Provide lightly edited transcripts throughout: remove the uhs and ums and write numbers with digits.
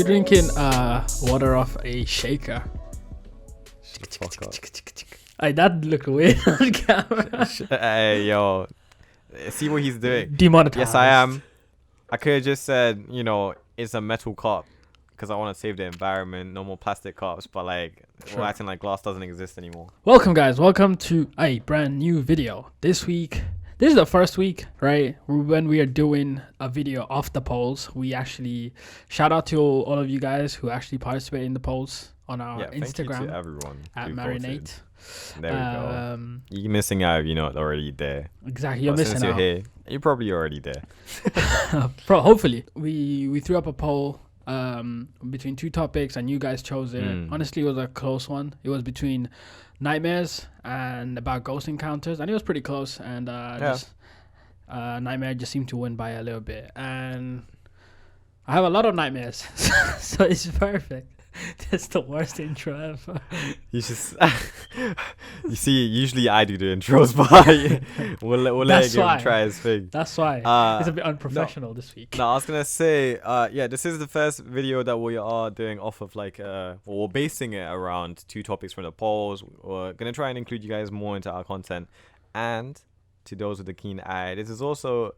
You're drinking water off a shaker. Shut the fuck up. Hey, that looked weird on camera. Hey, yo. See what he's doing. Demonetized. Yes, I am. I could have just said, it's a metal cup because I want to save the environment. No more plastic cups. But, we're acting like glass doesn't exist anymore. Welcome, guys. Welcome to a brand new video. This is the first week, right? When we are doing a video off the polls. We actually shout out to all of you guys who actually participate in the polls on our Instagram. Thank you to everyone at MARINATE. There we go. You're missing out if you're not already there. Exactly, you're but missing since out. You're here, you're probably already there. Hopefully. We threw up a poll between two topics and you guys chose it. Honestly, it was a close one. It was between nightmares and about ghost encounters, and it was pretty close, and nightmare just seemed to win by a little bit, and I have a lot of nightmares. So it's perfect. That's the worst intro ever. You just you see, usually I do the intros, but we'll let him try his thing. That's why it's a bit unprofessional this week. No, I was gonna say, this is the first video that we are doing off of we're basing it around two topics from the polls. We're gonna try and include you guys more into our content, and to those with a keen eye, this is also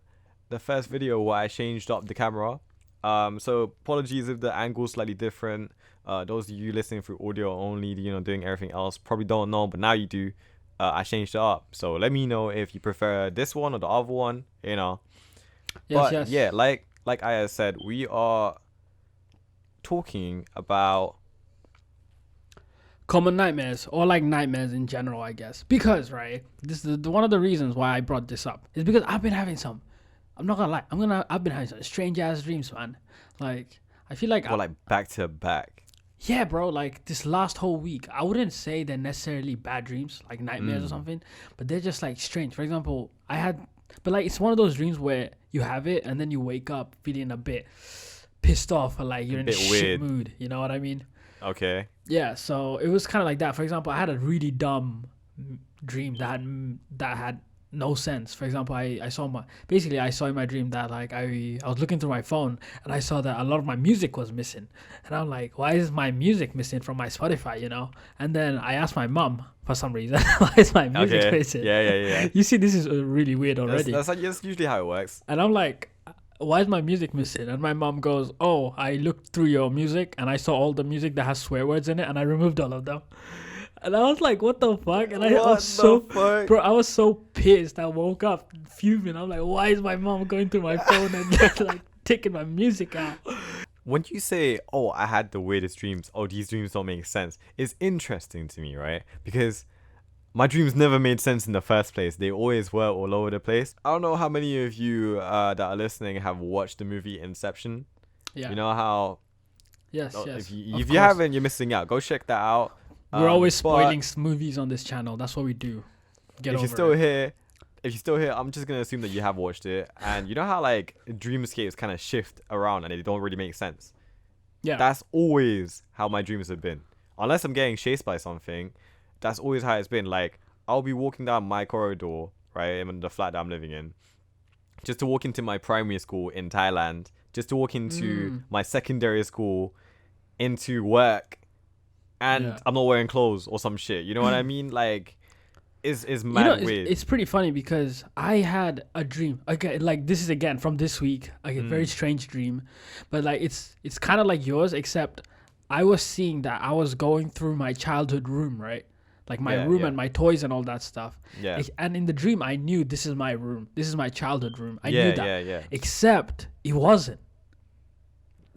the first video where I changed up the camera. So apologies if the angle's slightly different. Those of you listening through audio only, doing everything else, probably don't know, but now you do. I changed it up. So let me know if you prefer this one or the other one, Yes, but yes. yeah, like I said, we are talking about common nightmares, or nightmares in general, I guess. Because, right, this is one of the reasons why I brought this up is because I've been having some, I'm not gonna lie, I've been having some strange ass dreams, man. I feel like back to back. Yeah, bro, this last whole week, I wouldn't say they're necessarily bad dreams, like nightmares or something, but they're just strange. For example, it's one of those dreams where you have it and then you wake up feeling a bit pissed off, or you're in a shit mood. You know what I mean? Okay. Yeah, so it was kind of like that. For example, I had a really dumb dream that had no sense. For example, I saw in my dream that I was looking through my phone and I saw that a lot of my music was missing, and I'm like, why is my music missing from my Spotify? And then I asked my mom for some reason, why is my music missing? Yeah. You see, this is really weird already. That's usually how it works. And I'm like, why is my music missing? And my mom goes, oh, I looked through your music and I saw all the music that has swear words in it and I removed all of them. And I was like, what the fuck? And I was so pissed. I woke up fuming. I'm like, why is my mom going through my phone and taking my music out? When you say, oh, I had the weirdest dreams, oh, these dreams don't make sense, it's interesting to me, right? Because my dreams never made sense in the first place. They always were all over the place. I don't know how many of you that are listening have watched the movie Inception. Yeah. You know how... Yes. If you haven't, you're missing out. Go check that out. We're always spoiling movies on this channel. That's what we do. If you're still here, I'm just gonna assume that you have watched it. And you know how dreamscapes kind of shift around and they don't really make sense. Yeah. That's always how my dreams have been. Unless I'm getting chased by something, that's always how it's been. I'll be walking down my corridor, right, in the flat that I'm living in, just to walk into my primary school in Thailand, just to walk into my secondary school, into work. And I'm not wearing clothes or some shit. You know what I mean? It's mad weird. It's pretty funny because I had a dream. Okay, this is again from this week. A very strange dream, but it's kind of like yours, except I was seeing that I was going through my childhood room, right? My room and my toys and all that stuff. Yeah. And in the dream, I knew this is my room. This is my childhood room. I knew that. Yeah. Except it wasn't.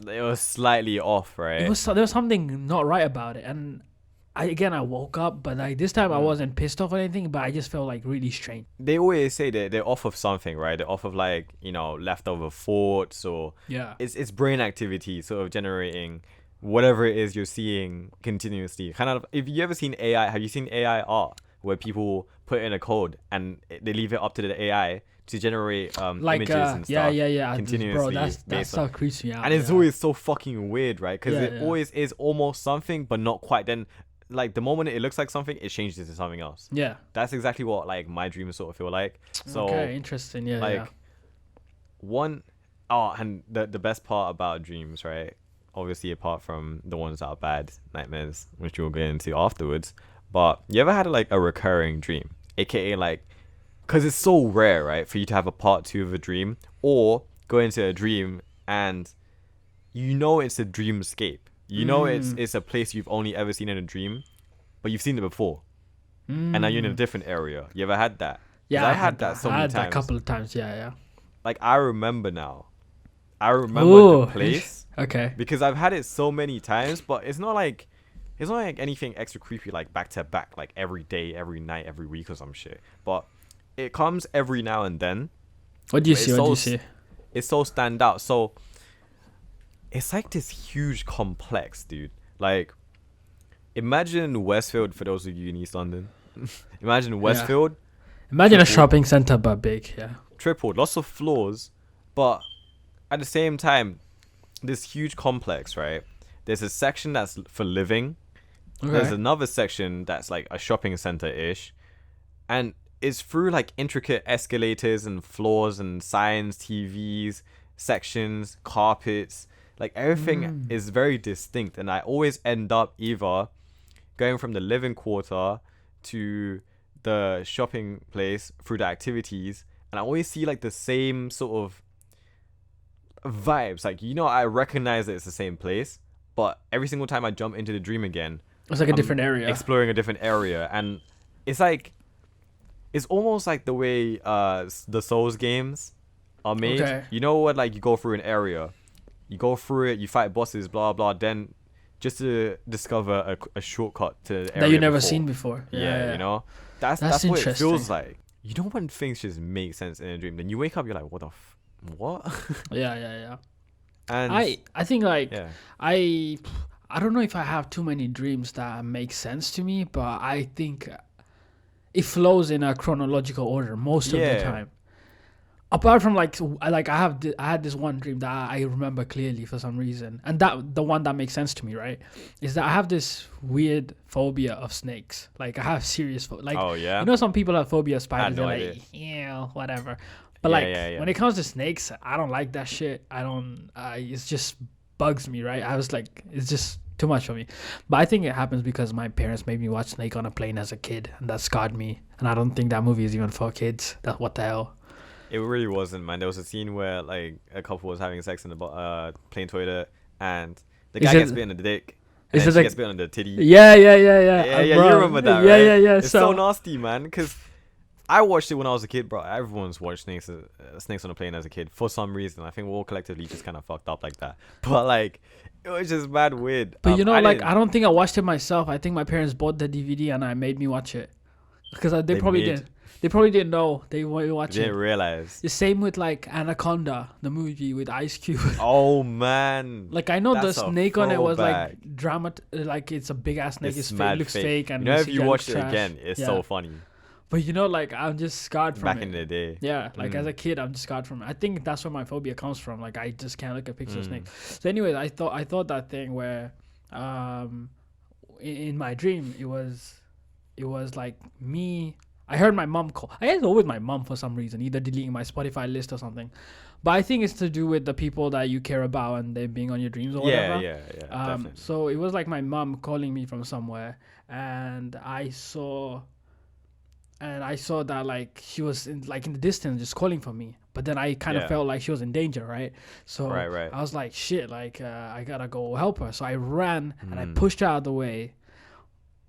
It was slightly off, right? There was something not right about it, and I woke up, but this time I wasn't pissed off or anything, but I just felt really strange. They always say that they're off of something, right? They're off of leftover thoughts, or it's brain activity sort of generating whatever it is you're seeing continuously. Kind of, if you ever seen AI, have you seen AI art where people put in a code and they leave it up to the AI to generate images and stuff continuously? Bro, that stuff creeps me out. And it's always so fucking weird, right? Because it always is almost something, but not quite. Then, the moment it looks like something, it changes to something else. Yeah. That's exactly what, my dreams sort of feel like. So, okay, interesting. Yeah, one... Oh, and the best part about dreams, right? obviously apart from the ones that are bad nightmares, which we'll get into afterwards. But you ever had like a recurring dream, aka like, because it's so rare, right, for you to have a part two of a dream or go into a dream and you know it's a dreamscape. You know it's a place you've only ever seen in a dream, but you've seen it before, and now you're in a different area. You ever had that? 'Cause Yeah, I had that so I many had that a times. couple of times. Yeah. Like I remember now. I remember Ooh, the place Okay. because I've had it so many times, but it's not like anything extra creepy like back to back, like every day, every night, every week or some shit. But it comes every now and then. What do you But see? it's What do you so see? It's so stand out. So it's like this huge complex, dude. Like imagine Westfield for those of you in East London. Imagine Westfield, Imagine a triple. shopping center but big. Yeah. tripled, lots of floors, but at the same time, this huge complex, right? There's a section that's for living. There's Okay. another section that's like a shopping center-ish, and it's through like intricate escalators and floors and signs, TVs, sections, carpets. Like everything is very distinct, and I always end up either going from the living quarter to the shopping place through the activities, and I always see like the same sort of vibes. Like, you know, I recognize that it's the same place, but every single time I jump into the dream again, It's like a I'm different area. exploring a different area, and it's like it's almost like the way the Souls games are made. Okay. You know what? Like you go through an area, you go through it, you fight bosses, blah blah. Then just to discover a shortcut to the area That you never before. seen before. Yeah, you know, that's what it interesting. feels like. You know when things just make sense in a dream, then you wake up, you're like, what? Yeah. And I think like yeah, I don't know if I have too many dreams that make sense to me, but I think it flows in a chronological order most of the Yeah. time. Apart from like I had this one dream that I remember clearly for some reason, and that the one that makes sense to me, right, is that I have this weird phobia of snakes. Like I have serious like oh yeah, you know, some people have phobia of spiders. no They're idea. like, yeah, whatever. But Yeah, like yeah. when it comes to snakes, I don't like that shit. I don't. It just bugs me, right? I was like, it's just too much for me. But I think it happens because my parents made me watch Snake on a Plane as a kid, and that scarred me. And I don't think that movie is even for kids. That what the hell? It really wasn't, man. There was a scene where like a couple was having sex in the plane toilet, and the Is guy it- gets bit on the dick, and is then it she like- gets bit on the titty. Yeah. Yeah, you bro. remember that, Yeah, right? yeah. It's so nasty, man. Because I watched it when I was a kid, bro. Everyone's watched Snakes on a Plane as a kid for some reason. I think we're all collectively just kind of fucked up like that. But like, it was just mad weird. But you know, I like didn't- I don't think I watched it myself. I think my parents bought the DVD and I made me watch it because they probably made- did. They probably didn't know they were watching. didn't realize. The same with like Anaconda, the movie with Ice Cube. Oh man. Like I know That's the a snake on it was throwback. like drama, like it's a big ass snake. It's It mad looks fake. fake, and You know, the if you CGI watch looks it trash. again, it's Yeah. so funny. But you know, like I'm just scarred from Back it. in the day. Yeah, like as a kid, I'm just scarred from it. I think that's where my phobia comes from. Like I just can't look at pictures of snakes. So, anyways, I thought that thing where, in my dream, it was like me. I heard my mom call. I had always my mom for some reason, either deleting my Spotify list or something. But I think it's to do with the people that you care about and they being on your dreams or whatever. Yeah, definitely. So it was like my mom calling me from somewhere, and I saw that like she was in the distance just calling for me. But then I kind of Yeah. felt like she was in danger, right? So Right. I was like, shit, like I gotta go help her. So I ran and I Mm. pushed her out of the way.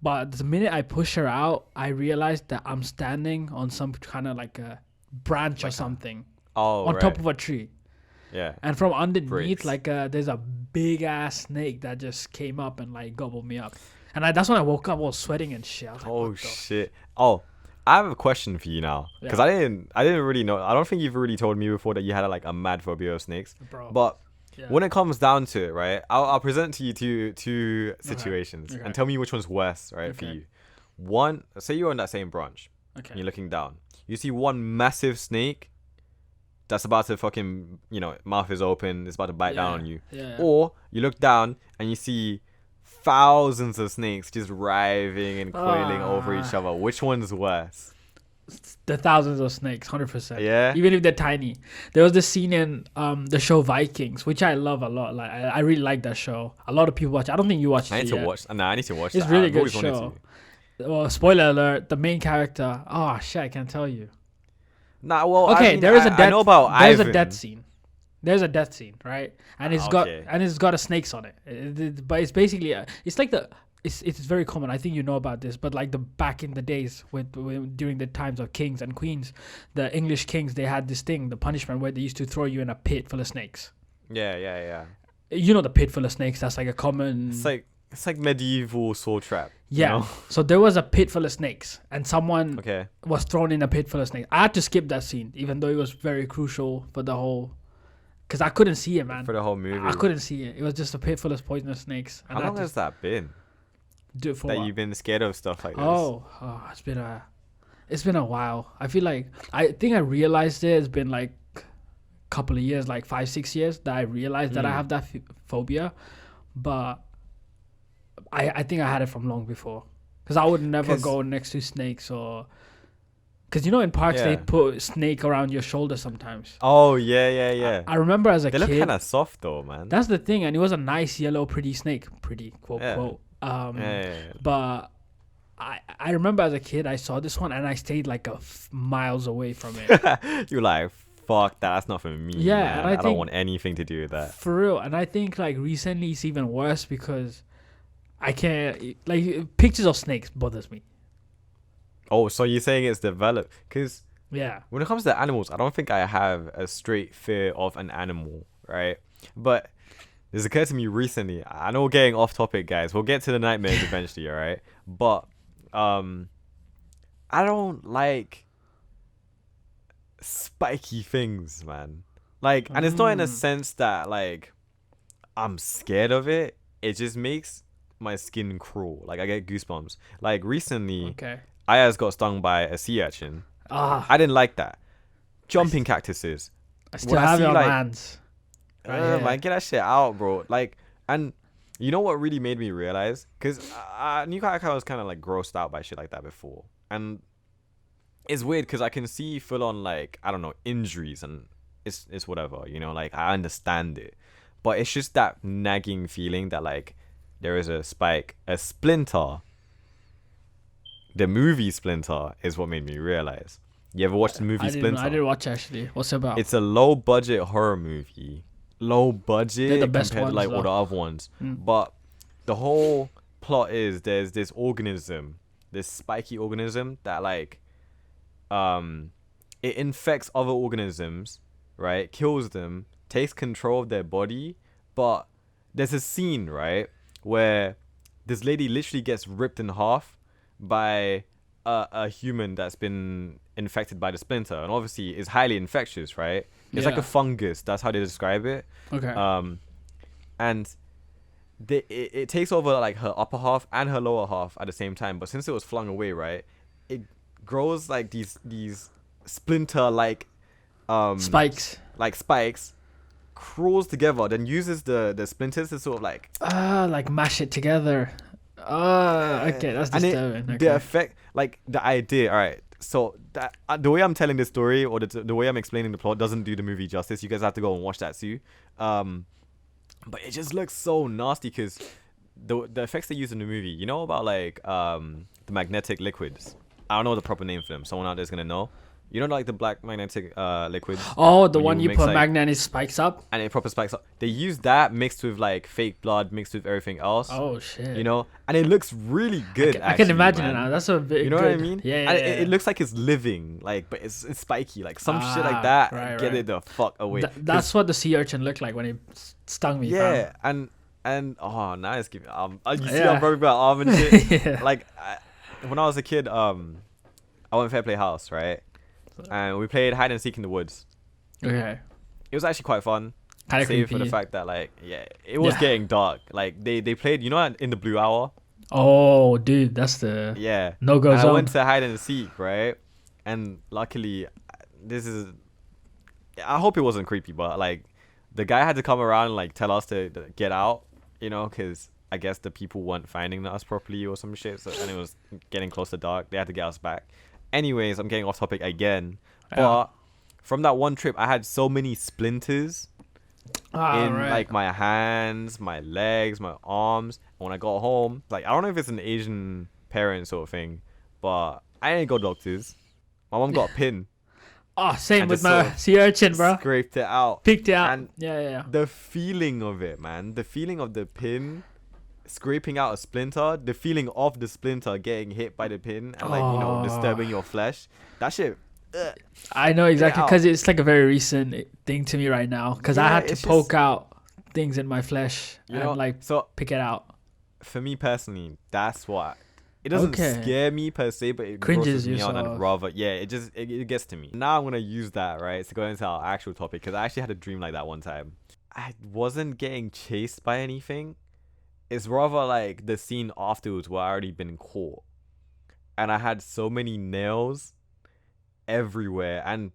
But the minute I push her out, I realized that I'm standing on some kind of like a branch or something Oh, on right. top of a tree. Yeah. And from underneath, Bricks. like there's a big ass snake that just came up and like gobbled me up. And that's when I woke up, I was sweating and shit. I was like, Oh what the shit. Oh, I have a question for you now, because Yeah. I didn't really know. I don't think you've really told me before that you had like a mad phobia of snakes. bro. But Yeah. when it comes down to it, right, I'll present to you two situations Okay. and tell me which one's worse, right, for Okay. you. One, say you're on that same branch Okay. and you're looking down. You see one massive snake that's about to fucking, mouth is open, it's about to bite down on you. Yeah. Or you look down and you see thousands of snakes just writhing and coiling over each other. Which one's worse? the thousands of snakes, 100%. Yeah. Even if they're tiny. There was this scene in the show Vikings, which I love a lot. Like I really like that show. A lot of people watch. I don't think you watched I it need to yet. watch. Nah, I need to watch. It's that. really I've good always wanted show. to. Well, spoiler alert: the main character. Oh shit! I can't tell you. Nah, well, Okay, I mean, there is a I death. know about There's Ivan. a death scene. There's a death scene, right? And it's got Okay. a snakes on it. But it's basically it's like it's very common. I think you know about this, but like the back in the days during the times of kings and queens, the English kings, they had this thing, the punishment where they used to throw you in a pit full of snakes. Yeah. You know the pit full of snakes. That's like a common. It's like medieval sword trap. Yeah. You know? So there was a pit full of snakes, and someone Okay. was thrown in a pit full of snakes. I had to skip that scene, even though it was very crucial for the whole. Because I couldn't see it, man. For the whole movie. I couldn't see it. It was just a pit full of poisonous snakes. How long has that been? Do it for That what? you've been scared of stuff like this? It's been a while. I feel like I think I realized it. It's been like a couple of years, like 5-6 years, that I realized that I have that phobia. But I think I had it from long before. Because I would never go next to snakes or. Because you know in parks they put snake around your shoulder sometimes. Oh yeah. I remember as a They kid. look kind of soft though, man. That's the thing, and it was a nice yellow, pretty snake. Pretty quote quote. Yeah. But I remember as a kid I saw this one and I stayed like miles away from it. You're like, fuck that. That's not for me. Yeah, man. and I don't think- want anything to do with that. For real. And I think like recently it's even worse because I can't like pictures of snakes bothers me. Oh, so you're saying it's developed? Because Yeah. when it comes to animals, I don't think I have a straight fear of an animal, right? But this occurred to me recently. I know we're getting off topic, guys. We'll get to the nightmares eventually, all right? But I don't like spiky things, man. Like, and it's not in a sense that like I'm scared of it. It just makes my skin crawl. Like I get goosebumps. Like recently, Okay. Ayaz got stung by a sea urchin. Ah, I didn't like that. Jumping cactuses. I still when I have it see, on like- my hands. Right here. Man, get that shit out, bro. Like, and you know what really made me realize? Because I knew I was kind of like grossed out by shit like that before. And it's weird because I can see full on like, I don't know, injuries and it's whatever, you know, like I understand it. But it's just that nagging feeling that like there is a spike, a splinter. The movie Splinter is what made me realize. You ever watched the movie Splinter? I didn't watch actually. What's it about? It's a low budget horror movie. Low budget They're the best compared to ones, like all the other ones. Mm. But the whole plot is there's this organism, this spiky organism that like it infects other organisms, right? Kills them, takes control of their body. But there's a scene, right, where this lady literally gets ripped in half by a human that's been infected by the splinter, and obviously is highly infectious, right? It's like Yeah. a fungus. That's how they describe it. Okay. And it takes over like her upper half and her lower half at the same time. But since it was flung away, right, it grows like these splinter like Spikes. like spikes, crawls together, then uses the splinters to sort of like Like mash it together. Okay, that's and disturbing. the Okay. effect, like the idea. All right, so that the way I'm telling this story or the way I'm explaining the plot doesn't do the movie justice. You guys have to go and watch that too. But it just looks so nasty because the effects they use in the movie. You know about like the magnetic liquids. I don't know the proper name for them. Someone out there's gonna know. You know, like the black magnetic liquids. Oh, the when one you you mix, put like- magnet and it spikes up. And it proper spikes up. They use that mixed with like fake blood, mixed with everything else. Oh shit. You know, and it looks really good. I can imagine man. it now. That's a bit. You know good. what I mean? Yeah, And yeah. it looks like it's living, like, but it's spiky, like some shit like Ah, that. right, Get right. it the fuck away. That's what the sea urchin looked like when it stung me. Yeah, and oh, now it's giving. You see, Yeah. I'm probably about arm and shit. Yeah. Like, when I was a kid, I went Fair Play House, right? And we played hide and seek in the woods. Okay. It was actually quite fun. Kind of Save for creepy. the fact that like, yeah, it was Yeah. getting dark. Like they played, you know, in the blue hour. Oh, dude, that's the Yeah. no-go And I zone. went to hide and seek, right? And luckily, this is. I hope it wasn't creepy, but like, the guy had to come around and like tell us to get out, you know, because I guess the people weren't finding us properly or some shit. So and it was getting close to dark. They had to get us back, Anyways, I'm getting off topic again. Yeah. But from that one trip, I had so many splinters in Right. like my hands, my legs, my arms. And when I got home, like I don't know if it's an Asian parent sort of thing, but I ain't got doctors. My mom got a pin, Oh, same and with just sort my of sea urchin, bro. scraped it out. Picked it out. And Yeah. the feeling of it, man, the feeling of the pin scraping out a splinter, the feeling of the splinter getting hit by the pin and like disturbing your flesh, that shit. I know exactly, out. because it's like a very recent thing to me right now, because I Yeah, had to it's poke out things in my flesh You know, and like so pick it out. for me personally, that's what it doesn't Okay. scare me per se, but it Cringes grosses me out, and yourself. rather it gets to me. Now I'm gonna use that right to go into our actual topic, because I actually had a dream like that one time. I wasn't getting chased by anything. It's rather like the scene afterwards where I already been caught, and I had so many nails everywhere, and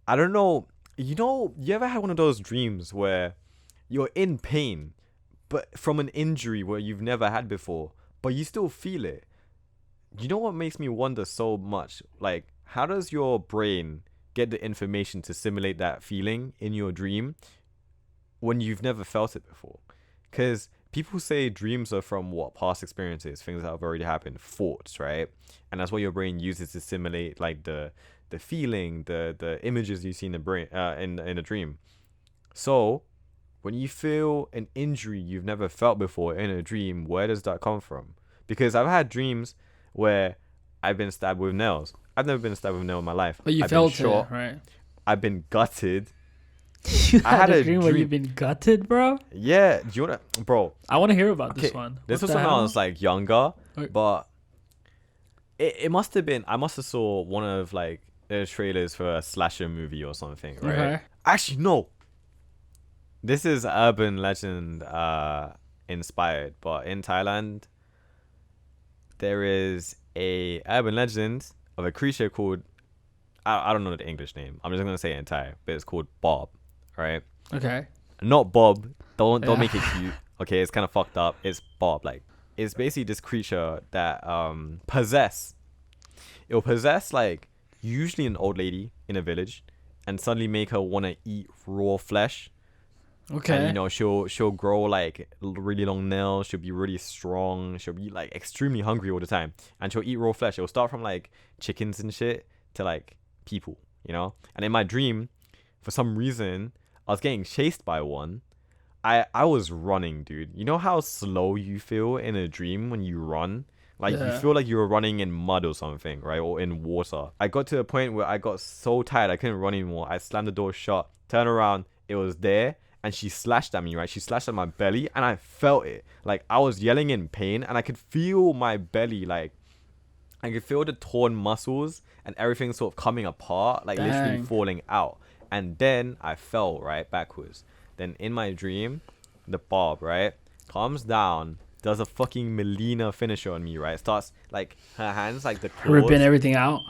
I don't know. You ever had one of those dreams where you're in pain, but from an injury where you've never had before, but you still feel it? You know what makes me wonder so much? Like, how does your brain get the information to simulate that feeling in your dream when you've never felt it before? Because people say dreams are from past experiences, things that have already happened, thoughts, right? And that's what your brain uses to simulate like the feeling, the images you see in the brain, in a dream. So when you feel an injury you've never felt before in a dream, where does that come from? Because I've had dreams where I've been stabbed with nails. I've never been stabbed with a nail in my life. But you I've felt been shot. it, right? I've been gutted. You I had a dream where dream- you've been gutted, bro. Yeah, do you wanna, bro? I want to hear about this Okay, one. This What was the when I hell? was like younger, Okay. but it must have been. I must have saw one of like the trailers for a slasher movie or something, right? Okay. Actually, no. This is urban legend inspired, but in Thailand there is a urban legend of a creature called I don't know the English name. I'm just gonna say it in Thai, but it's called Bob, right? Okay. Not Bob. Don't Yeah. make it cute. Okay, it's kind of fucked up. It's Bob. Like, it's basically this creature that it will possess like usually an old lady in a village, and suddenly make her want to eat raw flesh. Okay. And she'll grow like really long nails. She'll be really strong. She'll be like extremely hungry all the time, and she'll eat raw flesh. It'll start from like chickens and shit to like people, And in my dream, for some reason, I was getting chased by one. I was running, dude. You know how slow you feel in a dream when you run? Like, you Yeah. feel like you were running in mud or something, right? Or in water. I got to a point where I got so tired I couldn't run anymore. I slammed the door shut, turned around, it was there, and she slashed at me, right? She slashed at my belly, and I felt it. Like, I was yelling in pain, and I could feel my belly, like, I could feel the torn muscles and everything sort of coming apart, like literally Dang. falling out. And then I fell right backwards. Then in my dream, the Bob, right, comes down, does a fucking Melina finisher on me, right? Starts like her hands, like the claws Ripping everything out.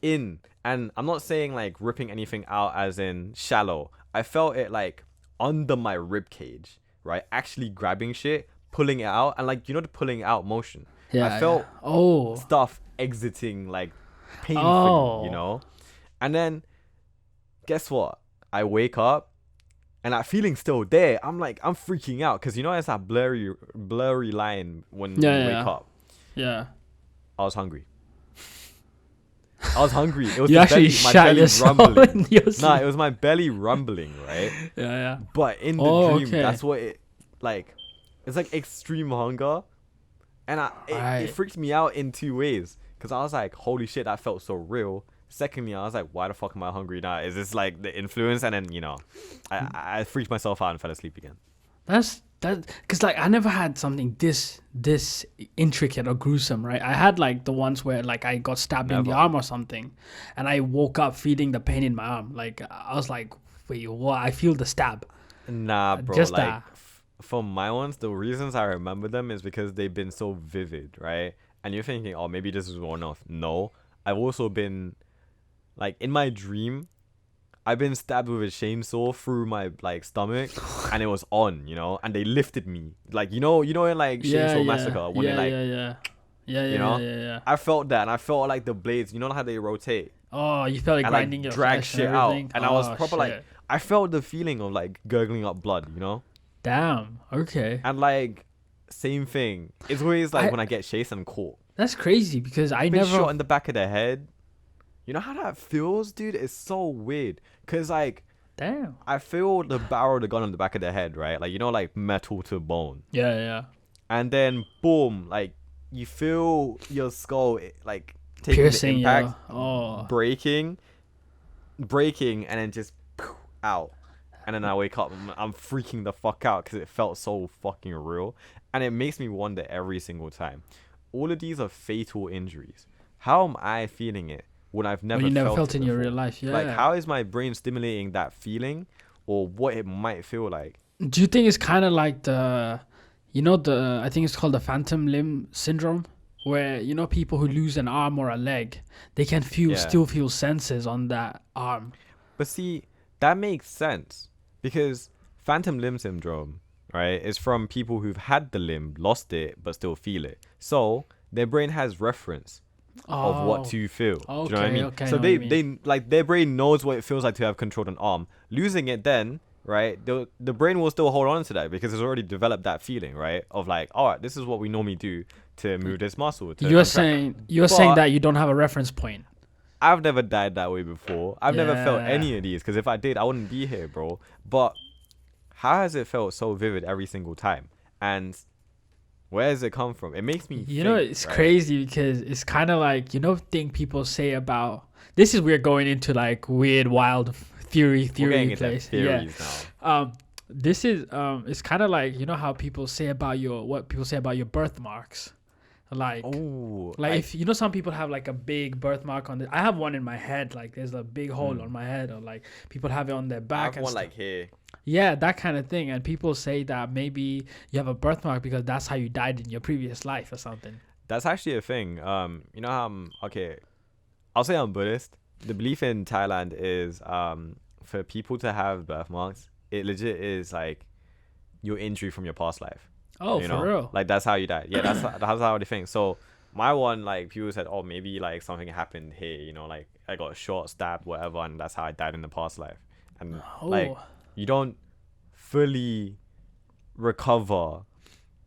in. And I'm not saying like ripping anything out as in shallow. I felt it like under my rib cage, right? Actually grabbing shit, pulling it out, and like the pulling out motion. Yeah. I felt yeah. Oh. stuff exiting like painfully, Oh. And then guess what? I wake up and that feeling's still there. I'm freaking out because it's that blurry line when you Yeah, wake yeah. up. Yeah. I was hungry. It was You the actually my shot belly yourself rumbling. in your Nah, sleep. it was my belly rumbling, right? Yeah. But in the Oh, dream, okay. that's what it like. It's like extreme hunger, and it Right. freaked me out in two ways. Because I was like, holy shit, that felt so real. Secondly, I was like, why the fuck am I hungry now? Is this like the influence? And then I freaked myself out and fell asleep again. That's because like I never had something this intricate or gruesome, right? I had like the ones where like I got stabbed in the Never. arm or something, and I woke up feeling the pain in my arm. Like I was like, wait, what? I feel the stab. Nah, bro. Just like that. for my ones, the reasons I remember them is because they've been so vivid, right? And you're thinking, oh, maybe this is one off. No, I've also been like in my dream, I've been stabbed with a chainsaw through my like stomach, and it was on, and they lifted me, like in like Chainsaw Massacre when they like Yeah, You yeah, yeah, know, yeah, yeah. I felt that, and I felt like the blades. You know how they rotate Oh, you felt like and grinding like your drag flesh and shit out, everything. and I was Oh proper like shit. I felt the feeling of like gurgling up blood. You know, Damn. Okay. and like same thing. It's always like I when I get chased and caught. That's crazy because I Been never. shot in the back of the head. You know how that feels, dude? It's so weird. Cause like Damn. I feel the barrel of the gun on the back of the head, right? Like you know, like metal to bone. Yeah, yeah. And then boom, like you feel your skull like taking the Piercing. impact, Yeah. Oh. breaking, and then just out. And then I wake up and I'm freaking the fuck out because it felt so fucking real. And it makes me wonder every single time. All of these are fatal injuries. How am I feeling it when I've never When you never felt felt it in your before? real life. Yeah. Like, how is my brain stimulating that feeling or what it might feel like? Do you think it's kind of like I think it's called the phantom limb syndrome, where people who lose an arm or a leg, they can still feel senses on that arm. But see, that makes sense because phantom limb syndrome, right, is from people who've had the limb, lost it, but still feel it. So their brain has reference of what to feel. Okay, Do you know what I mean? okay, I So know what you mean. they like their brain knows what it feels like to have controlled an arm. Losing it then, right? The brain will still hold on to that because it's already developed that feeling, right? Of like, all right, this is what we normally do to move this muscle. You're saying that you don't have a reference point. I've never died that way before. I've never felt Yeah. any of these because if I did, I wouldn't be here, bro. But how has it felt so vivid every single time? And where does it come from? It makes me It's right? crazy because it's kind of like, thing people say about this is we're going into like weird, wild theory We're getting into place. theories now. This is it's kind of like how people say about what people say about your birthmarks. Like, Oh, if some people have like a big birthmark on I have one in my head, like there's a big hole on my head, or like people have it on their I back. have one like here. Yeah, that kind of thing. And people say that maybe you have a birthmark because that's how you died in your previous life or something. That's actually a thing. You know how okay, I'll say I'm Buddhist. The belief in Thailand is for people to have birthmarks, it legit is like your injury from your past life. Oh, for real? Like that's how you die. Yeah, that's how they think. So my one, like people said, oh, maybe like something happened here. Like I got shot, stabbed, whatever, and that's how I died in the past life. And like you don't fully recover,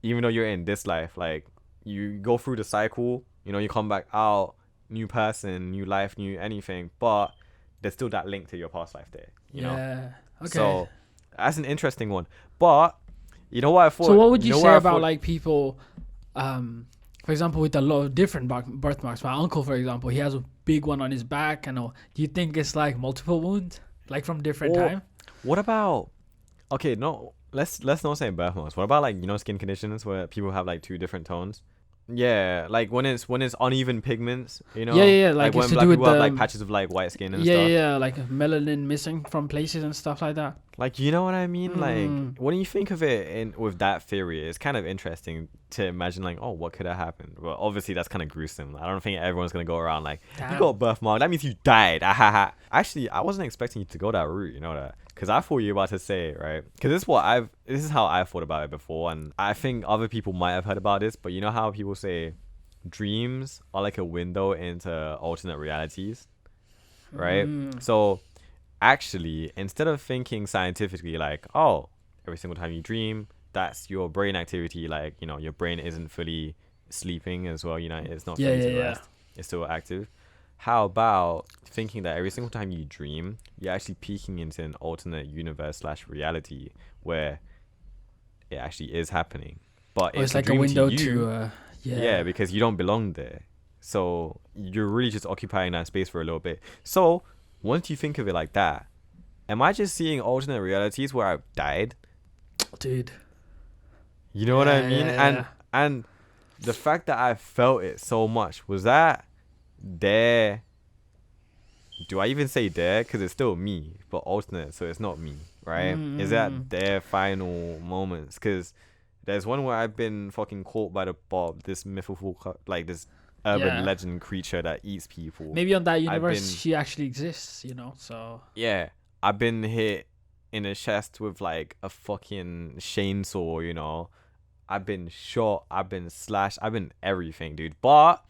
even though you're in this life. Like you go through the cycle. You come back out, new person, new life, new anything, but there's still that link to your past life there. You know. Yeah. Okay. So that's an interesting one, but. You know what I thought? So what would you say about like people, for example, with a lot of different birthmarks? My uncle, for example, he has a big one on his back. Do you think it's like multiple wounds, like from different time? What about? Okay, no. Let's not say birthmarks. What about like skin conditions where people have like two different tones? Yeah, like when it's uneven pigments, Yeah. Like when to black do with people have like patches of like white skin and stuff. Yeah, like melanin missing from places and stuff like that. Like, you know what I mean? Like, when you think of it with that theory, it's kind of interesting to imagine like, oh, what could have happened? Well, obviously that's kind of gruesome. I don't think everyone's gonna go around like, you got a birthmark, that means you died. Actually, I wasn't expecting you to go that route. You know that? Because I thought you were about to say it, right? Because this is how I thought about it before, and I think other people might have heard about this. But you know how people say dreams are like a window into alternate realities, right? So actually, instead of thinking scientifically like, oh, every single time you dream, that's your brain activity, like your brain isn't fully sleeping as well, it's not fully to rest, it's still active. How about thinking that every single time you dream, you're actually peeking into an alternate universe / reality where it actually is happening, but it's like a window to yeah, because you don't belong there, so you're really just occupying that space for a little bit. So once you think of it like that, am I just seeing alternate realities where I've died? Dude. You know what I mean? Yeah. And the fact that I felt it so much, was that there? Do I even say there? Because it's still me, but alternate, so it's not me, right? Is that their final moments? Because there's one where I've been fucking caught by the Bob, this mythical, like this urban legend creature that eats people. Maybe on that universe she actually exists, so yeah, I've been hit in the chest with like a fucking chainsaw. I've been shot, I've been slashed, I've been everything, dude. But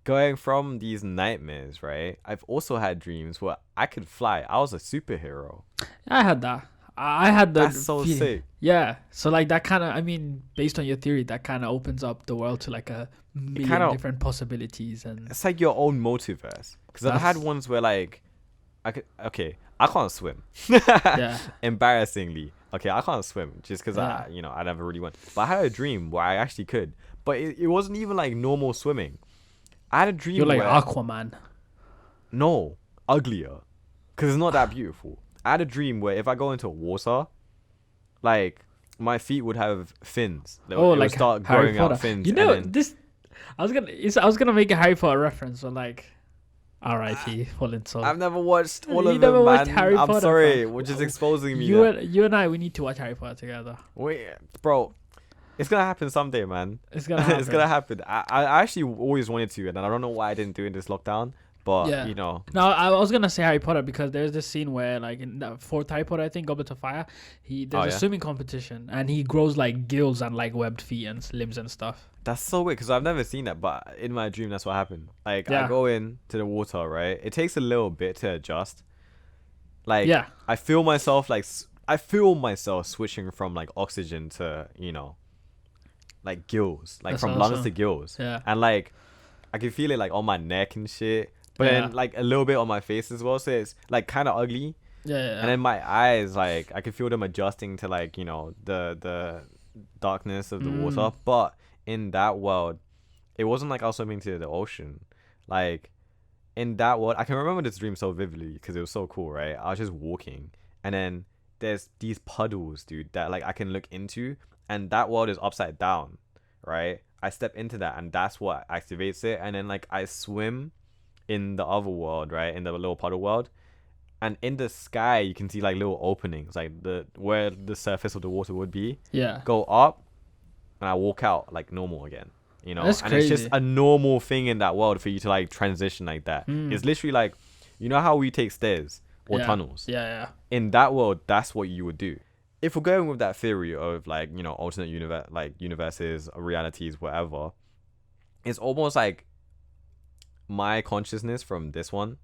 going from these nightmares, right? I've also had dreams where I could fly. I was a superhero. I had that. I had the That's so feeling. sick. Yeah. So like that kind of, I mean, based on your theory, that kind of opens up the world to like a million kinda- different possibilities. And It's like your own multiverse. Because I've had That's- ones where like, I can't swim. yeah, Embarrassingly, okay, I can't swim just because Yeah. I never really went. But I had a dream where I actually could, but it wasn't even like normal swimming. I had a dream you're like where Aquaman. no, uglier, because it's not that beautiful. I had a dream where if I go into water, like my feet would have fins. It Oh, would like start Harry growing out Potter. fins. You know and then, this. I was gonna make a Harry Potter reference, but like, R.I.P. Fallen Soul. I've never watched all You of never them, watched man. Harry I'm Potter, sorry, fam. which is exposing me. You and I, we need to watch Harry Potter together. Wait, bro, it's gonna happen someday, man. It's gonna happen. It's gonna happen. I actually always wanted to, and I don't know why I didn't do it in this lockdown. But Yeah. you know, No, I was gonna say Harry Potter because there's this scene where, like, in the fourth Harry Potter, I think, Goblet of Fire, there's a yeah? swimming competition and he grows like gills and like webbed feet and limbs and stuff. that's so weird because I've never seen that. But in my dream, that's what happened. Like Yeah. I go in to the water, right? It takes a little bit to adjust. Like Yeah. I feel myself switching from like oxygen to like gills, like That's from lungs awesome. to gills. Yeah. And like I can feel it like on my neck and shit. But Yeah. then like a little bit on my face as well. So it's like kind of ugly. Yeah. And then my eyes, like I can feel them adjusting to like the darkness of the water. But in that world, it wasn't like I was swimming to the ocean. Like in that world, I can remember this dream so vividly because it was so cool, right? I was just walking, and then there's these puddles, dude, that like I can look into, and that world is upside down, right? I step into that, and that's what activates it, and then like I swim in the other world, right? In the little puddle world. And in the sky, you can see like little openings, like where the surface of the water would be. Yeah. Go up, and I walk out like normal again. That's and it's just crazy. a normal thing in that world for you to like transition like that. It's literally like, you know how we take stairs or Yeah. tunnels. Yeah. In that world, that's what you would do. If we're going with that theory of like alternate universes, realities, whatever, it's almost like my consciousness from this one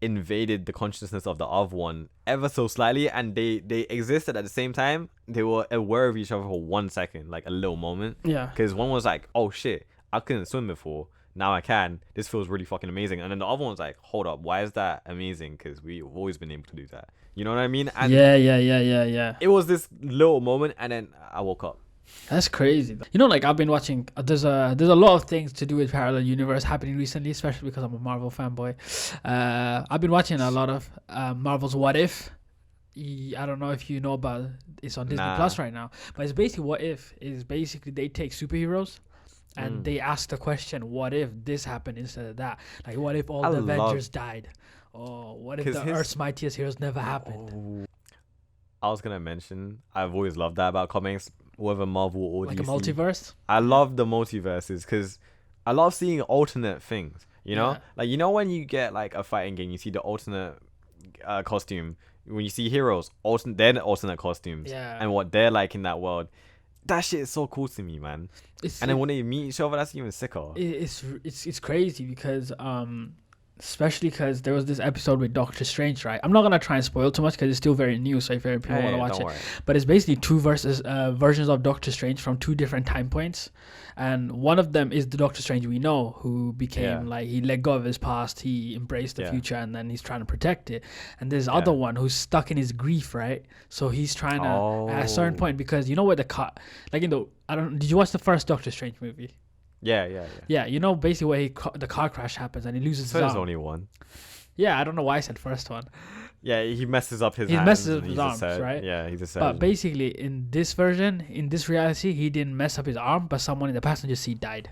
invaded the consciousness of the other one ever so slightly, and they existed at the same time. They were aware of each other for 1 second, like a little moment. Yeah. Because one was like, oh shit, I couldn't swim before, now I can, this feels really fucking amazing. And then the other one's like, hold up, why is that amazing? Because we've always been able to do that, you know what I mean? And Yeah. it was this little moment, and then I woke up. That's crazy. Like I've been watching. There's a lot of things to do with parallel universe happening recently, especially because I'm a Marvel fanboy. I've been watching a lot of Marvel's What If. I don't know if you know about it. It's on Disney Nah. Plus right now, but it's basically What If is basically they take superheroes and they ask the question, what if this happened instead of that? Like, what if all the Avengers died? Or what if 'Cause the Earth's mightiest heroes never happened? I was gonna mention, I've always loved that about comics, whether Marvel or Like DC. a multiverse? I love the multiverses because I love seeing alternate things. Yeah. Like when you get like a fighting game, you see the alternate costume. When you see heroes, their alternate costumes, Yeah. and what they're like in that world. That shit is so cool to me, man. And then when they meet each other, that's even sicker. It's crazy because especially because there was this episode with Doctor Strange, right? I'm not gonna try and spoil too much because it's still very new, so if people want to watch don't it, worry. but it's basically two versions of Doctor Strange from two different time points, and one of them is the Doctor Strange we know, who became like, he let go of his past, he embraced the future, and then he's trying to protect it. And there's other one who's stuck in his grief, right? So he's trying to at a certain point, because you know where the car, like in the did you watch the first Doctor Strange movie? Yeah. Yeah, basically where the car crash happens and he loses So his there's arm. only one. Yeah, I don't know why I said first one. Yeah, he messes up his He hands. messes and up his he's a arms, surgeon. right? Yeah, he's a But surgeon. basically, in this version, in this reality, he didn't mess up his arm, but someone in the passenger seat died.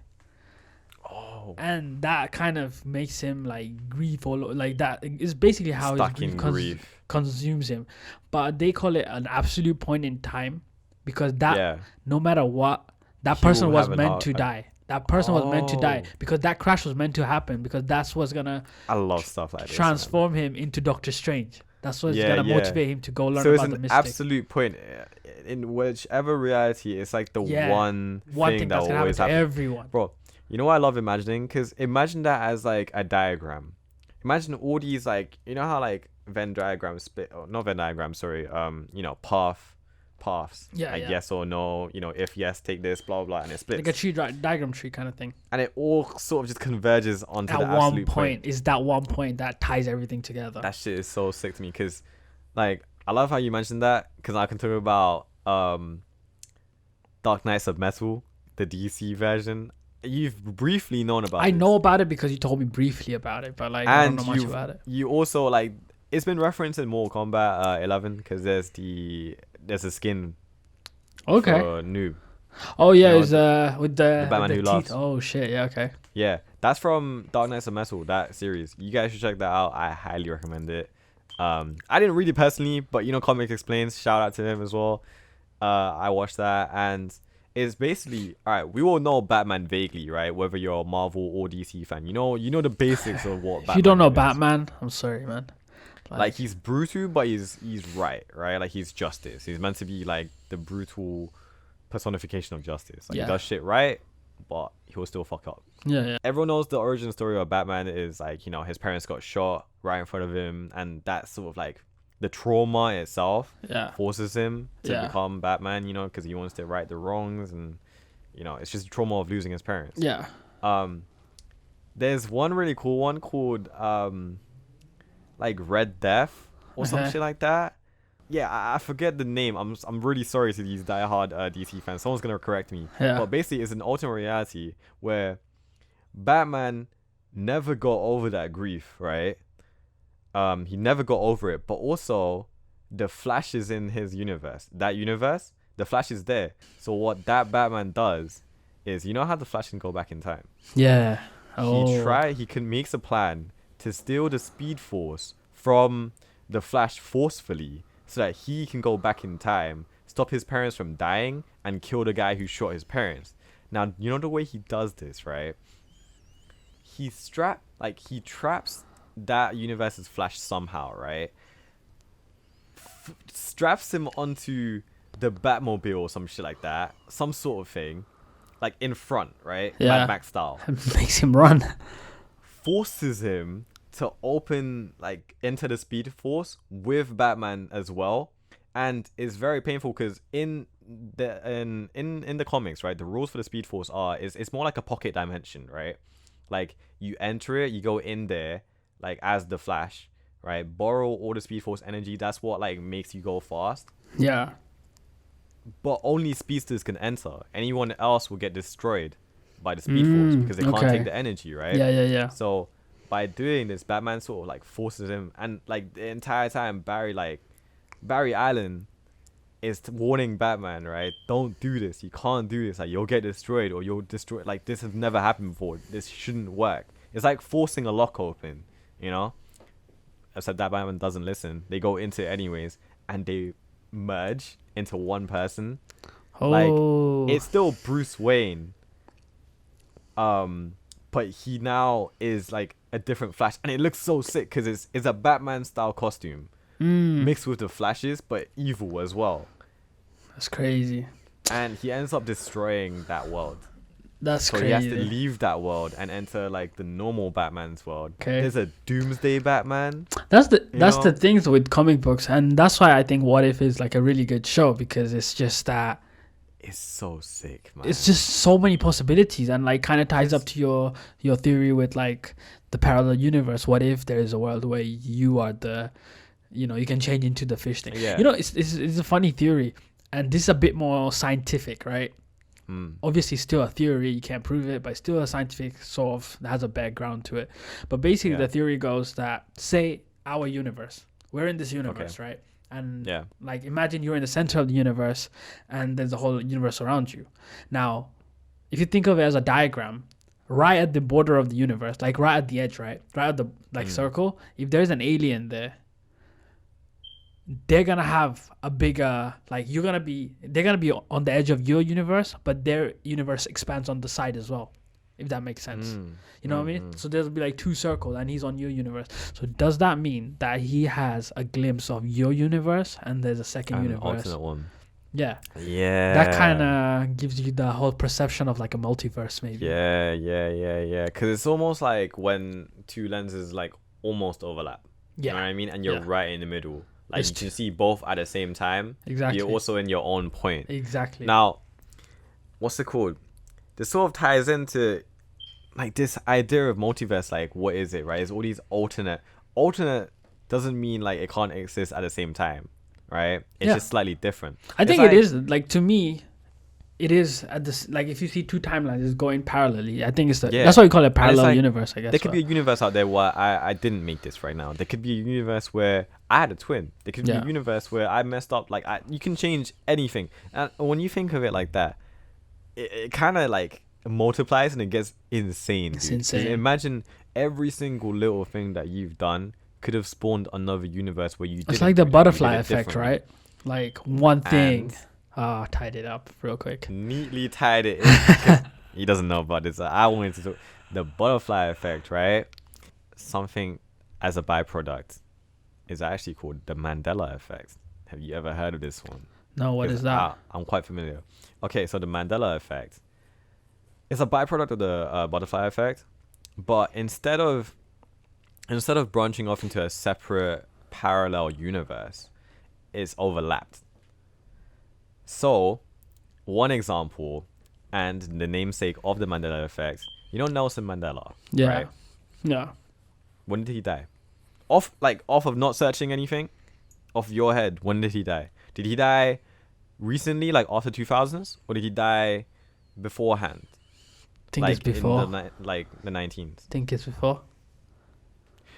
Oh. And that kind of makes him like grief, or like that is basically how Stuck his in grief, grief. consumes him. But they call it an absolute point in time, because that Yeah. no matter what, that He person will was have an meant heart to attack. die. That person was meant to die Oh. because that crash was meant to happen, because that's what's gonna I love stuff like this. man. transform him into Doctor Strange. That's what's Yeah, gonna yeah. motivate him to go learn So it's about the an mystic. absolute point. in whichever reality, it's like the one thing thing that that's will gonna happen always to happen. everyone. Bro, you know what I love imagining? Because imagine that as like a diagram. Imagine all these, like, you know how like Venn diagrams split, or not Venn diagrams, sorry, you know, paths, Yeah, like yeah. yes or no, you know, if yes, take this, blah blah, and it splits, Like a tree diagram tree kind of thing. and it all sort of just converges onto At the one absolute point is that one point that ties everything together. That shit is so sick to me, because like I love how you mentioned that, because I can talk about Dark Knights of Metal, the DC version. You've briefly known about I this. know about it because you told me briefly about it, but like I don't And know much about it. you also, like, it's been referenced in Mortal Kombat 11, because there's a skin Okay. for Noob. Oh yeah, You know, it's with the Batman with the who teeth. laughs. Oh shit, yeah, okay. Yeah, that's from Dark Knights of Metal, that series. You guys should check that out. I highly recommend it. I didn't read it personally, but you know, Comic Explains, shout out to him as well. I watched that, and it's basically, all right, we all know Batman vaguely, right? Whether you're a Marvel or DC fan, you know the basics of what Batman If you don't know is. Batman, I'm sorry, man. Like he's brutal, but he's right? Like he's justice. He's meant to be like the brutal personification of justice. Like Yeah. he does shit right, but he'll still fuck up. yeah. Everyone knows the origin story of Batman is like, you know, his parents got shot right in front of him, and that's sort of like the trauma itself Yeah. forces him to Yeah. become Batman, you know, because he wants to right the wrongs, and you know, it's just the trauma of losing his parents. Yeah. There's one really cool one called like Red Death or some Uh-huh. shit like that. Yeah, I forget the name. I'm really sorry to these diehard DC fans. Someone's gonna correct me. Yeah. But basically, it's an alternate reality where Batman never got over that grief, right? He never got over it. But also, the Flash is in his universe. That universe, the Flash is there. So what that Batman does is, you know how the Flash can go back in time. Yeah. Oh. He makes a plan to steal the Speed Force from the Flash forcefully, so that he can go back in time, stop his parents from dying, and kill the guy who shot his parents. Now, you know the way he does this, right? He traps that universe's Flash somehow, right? Straps him onto the Batmobile or some shit like that, some sort of thing, like in front, right? Yeah. Mad Max style. Makes him run. Forces him to open, like, enter the Speed Force with Batman as well, and it's very painful because in the comics, right, the rules for the Speed Force it's more like a pocket dimension, right? Like, you enter it, you go in there, like, as the Flash, right? Borrow all the Speed Force energy. That's what, like, makes you go fast. Yeah. But only speedsters can enter. Anyone else will get destroyed by the Speed Force because they can't okay. take the energy, right? Yeah. So by doing this, Batman sort of like forces him, and like the entire time Barry Allen is warning Batman, right? Don't do this. You can't do this. Like, you'll get destroyed, or you'll destroy. Like, this has never happened before. This shouldn't work. It's like forcing a lock open, you know? Except that Batman doesn't listen. They go into it anyways, and they merge into one person. Oh. Like, it's still Bruce Wayne. But he now is like a different Flash, and it looks so sick because it's a Batman style costume mixed with the Flashes, but evil as well. That's crazy. And he ends up destroying that world. That's So crazy. he has to leave that world and enter like the normal Batman's world. Okay. There's a Doomsday Batman. That's the know? things with comic books, and that's why I think What If is like a really good show, because it's just that It's so sick, man. it's just so many possibilities, and like kind of ties up to your theory with like the parallel universe. What if there is a world where you are you can change into the fish thing? Yeah. You know, it's a funny theory, and this is a bit more scientific, right? Obviously still a theory, you can't prove it, but still a scientific sort of has a background to it. But basically the theory goes that, say our universe, we're in this universe, right? And like, imagine you're in the center of the universe and there's a whole universe around you. Now, if you think of it as a diagram, right at the border of the universe, like right at the edge, right at the circle, if there's an alien there, they're gonna have a bigger, like, they're gonna be on the edge of your universe, but their universe expands on the side as well, if that makes sense. You know what I mean? So there'll be like two circles, and he's on your universe. So does that mean that he has a glimpse of your universe, and there's a second universe? Alternate one. Yeah. Yeah. That kind of gives you the whole perception of like a multiverse, maybe. Yeah. Because it's almost like when two lenses like almost overlap. You know what Yeah. I mean? And you're Yeah. right in the middle. Like There's you two. can see both at the same time. Exactly. You're also in your own point. Exactly. Now, what's it called? This sort of ties into like this idea of multiverse. Like, what is it, right? It's all these alternate doesn't mean like it can't exist at the same time, right? It's Yeah. just slightly different. I It's think like, it is like, to me, it is at this, like, if you see two timelines is going parallelly, I think it's Yeah. that's why we call it parallel like, universe, I guess. there could be a universe out there where I didn't make this right now. There could be a universe where I had a twin. There could be Yeah. a universe where I messed up. Like, you can change anything. And when you think of it like that, it kind of like multiplies and it gets insane. It's Dude. 'Cause insane. imagine every single little thing that you've done could have spawned another universe where you did. It's like the butterfly effect, right? Like one thing. Tied it up real quick. Neatly tied it in. 'Cause he doesn't know about this. I wanted to talk. The butterfly effect, right? Something as a byproduct is actually called the Mandela effect. Have you ever heard of this one? No, what is that? I'm quite familiar. Okay, so the Mandela effect is a byproduct of the butterfly effect, but instead of branching off into a separate parallel universe, it's overlapped. So, one example, and the namesake of the Mandela effect, you know Nelson Mandela, Yeah. right? Yeah. When did he die? Off of not searching anything, off your head, when did he die? Did he die recently, like after 2000s, or did he die beforehand? I think Like it's before. in the 19s. think it's before.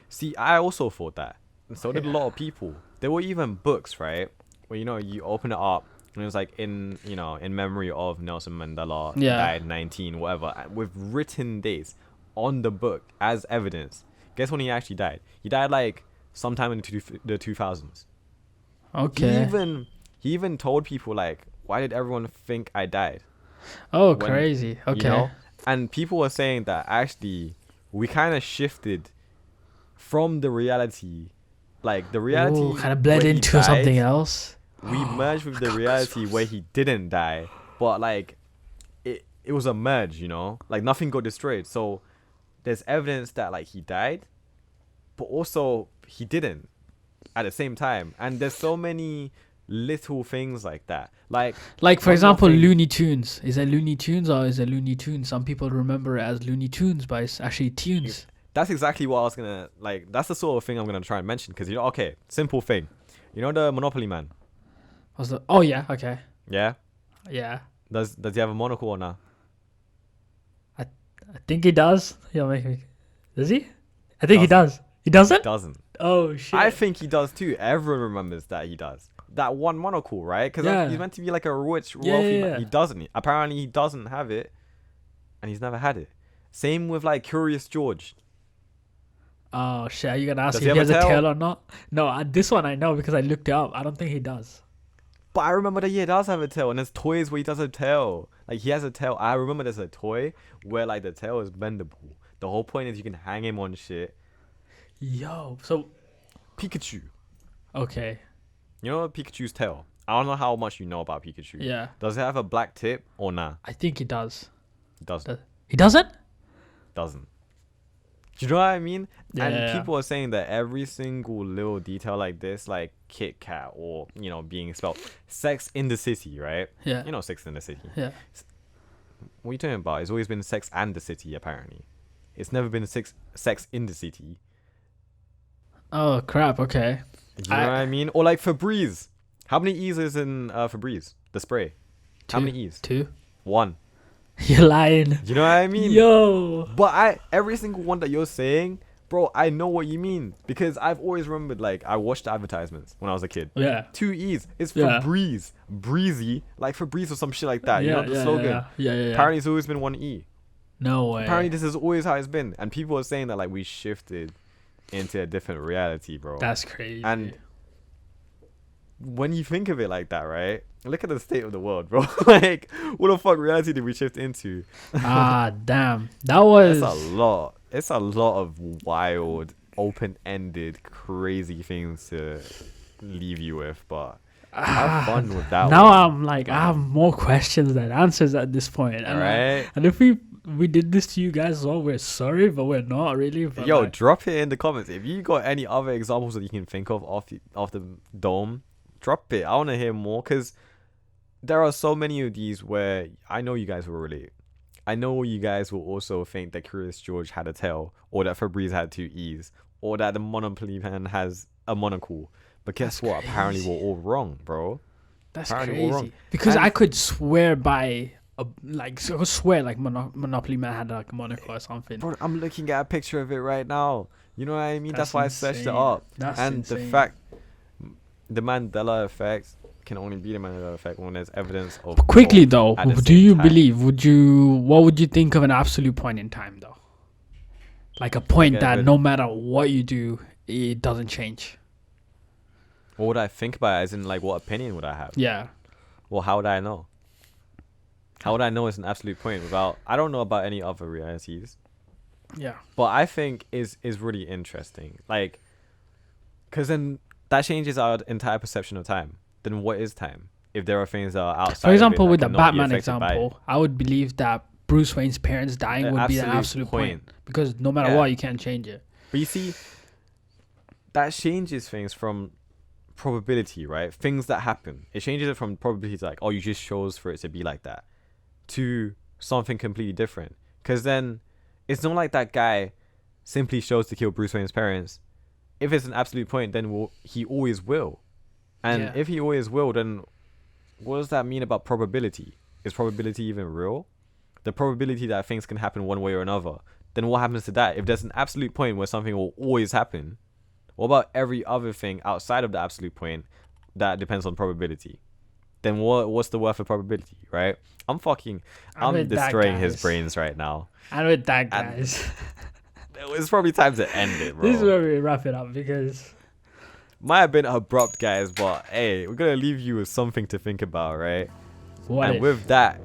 See, I also thought that, and so did a lot of people. There were even books, right, where you open it up and it was like in memory of Nelson Mandela, Yeah. died 19 whatever, with written dates on the book as evidence. Guess when he actually died? He died like sometime in the 2000s. Okay. He even told people like, why did everyone think I died? Oh, when- crazy. Okay. You know? And people were saying that actually we kind of shifted from the reality, like the reality kind of bled where he into died, something else. we merged with the reality where he didn't die, but like it was a merge, like nothing got destroyed. So there's evidence that like he died, but also he didn't at the same time. And there's so many little things like that. Like For one more example, thing- Looney Tunes. Is it Looney Tunes or is it Looney Tunes? Some people remember it as Looney Tunes, but it's actually Tunes. That's exactly what I was gonna like. That's the sort of thing I'm gonna try and mention because okay, simple thing. You know the Monopoly man? Oh yeah, okay, Yeah. yeah. Does he have a monocle or not? I think he does. Does he? I think he does. He doesn't? Doesn't. Oh shit. I think he does too. Everyone remembers that he does. That one monocle, right? Because Yeah. he's meant to be like a wealthy yeah. man. He doesn't. Apparently, he doesn't have it, and he's never had it. Same with like Curious George. Oh shit. Are you gonna ask Does if he he have has a a tail? tail or not? No, this one I know because I looked it up. I don't think he does. But I remember that he does have a tail, and there's toys where he does have a tail. Like he has a tail. I remember there's a toy where like the tail is bendable. The whole point is you can hang him on shit. Yo. So Pikachu. okay. You know Pikachu's tail? I don't know how much you know about Pikachu. Yeah. Does it have a black tip or nah? I think he does. It doesn't. He doesn't? Doesn't. Do you know what I mean? Yeah. And people are saying that every single little detail like this, like Kit Kat or, being spelled Sex in the City, right? Yeah. You know Sex in the City. Yeah. What are you talking about? It's always been Sex and the City, apparently. It's never been Sex in the City. Oh crap. Okay. Do you know what I mean? Or like Febreze. How many E's is in Febreze? The spray. How many E's? 2. 1. You're lying. Do you know what I mean? Yo. But every single one that you're saying, bro, I know what you mean because I've always remembered. Like I watched the advertisements when I was a kid. Yeah. 2 E's. It's Yeah. Febreze, breezy, like Febreze or some shit like that. You know the yeah, slogan. Yeah. Apparently, it's always been 1 E. No way. Apparently, this is always how it's been, and people are saying that like we shifted into a different reality, bro. That's crazy. And when you think of it like that, right? Look at the state of the world, bro. Like, what the fuck reality did we shift into? Damn. That was It's a lot. It's a lot of wild, open-ended, crazy things to leave you with. But Have fun with that Now one. I'm like, I have more questions than answers at this point. All right. And if we did this to you guys as well, we're sorry, but we're not really. But Yo, like, drop it in the comments if you got any other examples that you can think of off the dome. Drop it. I want to hear more because there are so many of these where I know you guys will relate. I know you guys will also think that Curious George had a tail, or that Febreze had 2 E's, or that the Monopoly Man has a monocle. But guess what? Apparently we're all wrong, bro. that's Apparently we're wrong. crazy. Because And- I could swear by Monopoly Man had like a monocle or something. Bro, I'm looking at a picture of it right now. You know what I mean? That's why I searched it insane. up. That's And insane. the fact, the Mandela effect can only be the Mandela effect when there's evidence of. Quickly both though, at the do same you time. believe? What would you think of an absolute point in time though? Like a point Like that evidence. no matter what you do, it doesn't change. What would I think about it? As in, like, what opinion would I have? Yeah. Well, how would I know? How would I know it's an absolute point without? I don't know about any other realities, Yeah. but I think is really interesting. Like, because then that changes our entire perception of time. Then what is time? If there are things that are outside. For example, of it with that the cannot be Batman affected by it. example, I would believe that Bruce Wayne's parents dying An would be an absolute absolute point. point. Because no matter Yeah. what, you can't change it. But you see, that changes things from probability, right? Things that happen. It changes it from probability to like, oh, you just chose for it to be like that, to something completely different. Because then it's not like that guy simply chose to kill Bruce Wayne's parents. If it's an absolute point, then he always will. And Yeah. if he always will, then what does that mean about probability? Is probability even real? The probability that things can happen one way or another. Then what happens to that? If there's an absolute point where something will always happen, what about every other thing outside of the absolute point that depends on probability? Then what's the worth of probability, right? I'm with that, destroying his guys. brains right now. And with that, And- guys, It's probably time to end it, bro. this is where we wrap it up because Might have been abrupt, guys, but hey, we're gonna leave you with something to think about, right? what and if? with that,